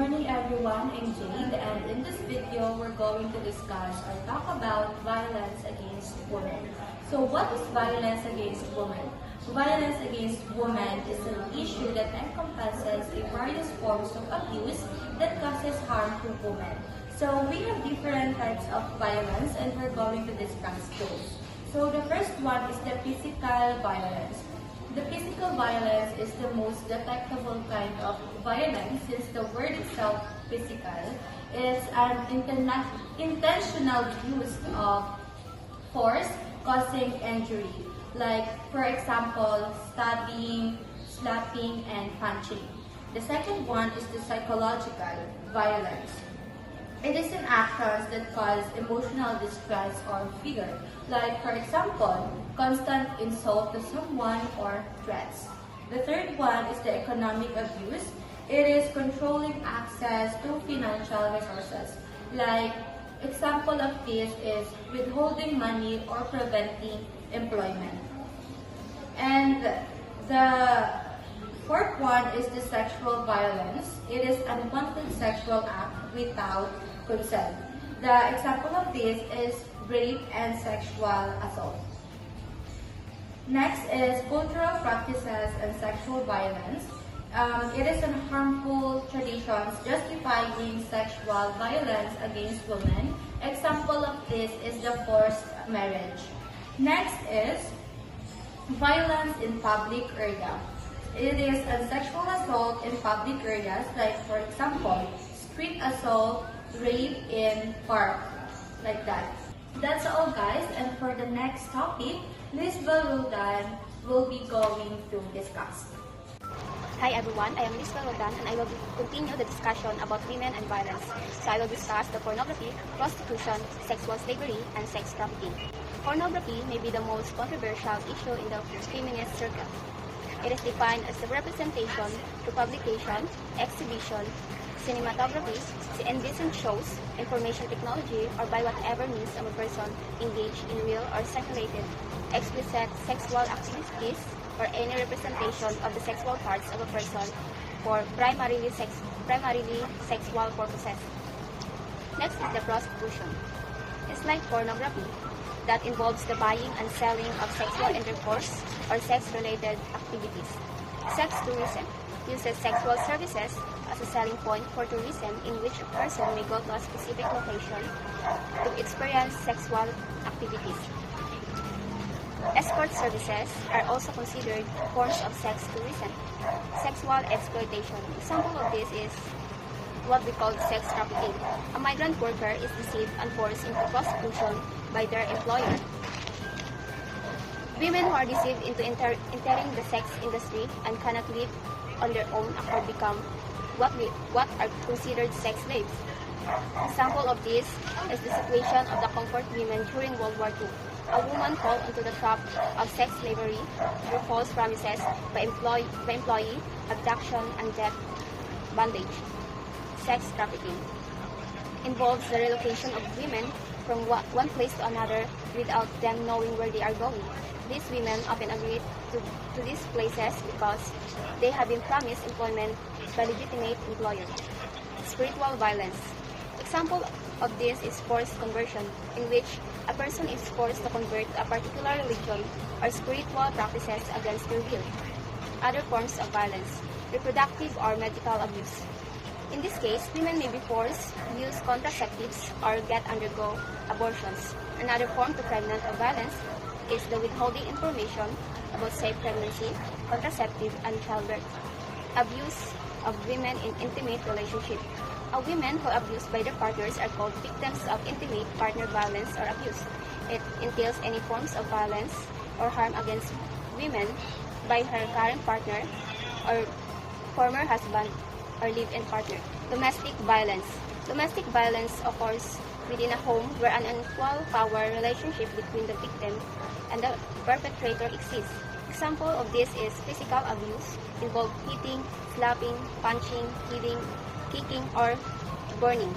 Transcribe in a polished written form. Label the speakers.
Speaker 1: morning everyone, I'm Jade, and in this video we're going to discuss or talk about violence against women. So what is violence against women? Violence against women is an issue that encompasses the various forms of abuse that causes harm to women. So we have different types of violence and we're going to discuss those. So the first one is the physical violence. The physical violence is the most detectable kind of violence since the word itself, physical, is an intentional use of force causing injury. Like, for example, stabbing, slapping, and punching. The second one is the psychological violence. It is an actions that cause emotional distress or fear, like for example, constant insult to someone or threats. The third one is the economic abuse. It is controlling access to financial resources. Like example of this is withholding money or preventing employment. And the fourth one is the sexual violence. It is an unwanted sexual act without consent. The example of this is rape and sexual assault. Next is cultural practices and sexual violence. It is an harmful traditions justifying sexual violence against women. Example of this is the forced marriage. Next is violence in public area. It is a sexual assault in public areas, like for example, street assault, rape in park, like that. That's all guys, and for the next topic, Lisbel Roldan will be going to discuss.
Speaker 2: Hi everyone, I am Lisbel Roldan and I will continue the discussion about women and violence. So I will discuss the pornography, prostitution, sexual slavery, and sex trafficking. Pornography may be the most controversial issue in the feminist circle. It is defined as the representation through publication, exhibition, cinematography, indecent shows, information technology, or by whatever means of a person engaged in real or simulated explicit sexual activities or any representation of the sexual parts of a person for primarily sexual purposes. Next is the prostitution. It's like pornography that involves the buying and selling of sexual intercourse or sex-related activities. Sex tourism uses sexual services as a selling point for tourism in which a person may go to a specific location to experience sexual activities. Escort services are also considered forms of sex tourism. Sexual exploitation. Example of this is what we call sex trafficking. A migrant worker is deceived and forced into prostitution by their employer. Women who are deceived into entering the sex industry and cannot live on their own accord become what are considered sex slaves. Example of this is the situation of the comfort women during World War II. A woman fell into the trap of sex slavery through false promises by employee, abduction, and death bondage. Sex trafficking involves the relocation of women from one place to another without them knowing where they are going. These women often agree to these places because they have been promised employment by legitimate employer. Spiritual violence. Example of this is forced conversion, in which a person is forced to convert to a particular religion or spiritual practices against their will. Other forms of violence. Reproductive or medical abuse. In this case, women may be forced to use contraceptives or undergo abortions. Another form to pregnant of violence is the withholding information about safe pregnancy, contraceptive, and childbirth. Abuse of women in intimate relationship. Women who are abused by their partners are called victims of intimate partner violence or abuse. It entails any forms of violence or harm against women by her current partner or former husband or live-in partner. Domestic violence. Domestic violence occurs within a home where an unequal power relationship between the victim and the perpetrator exists. Example of this is physical abuse, involving hitting, slapping, punching, hitting, kicking, or burning.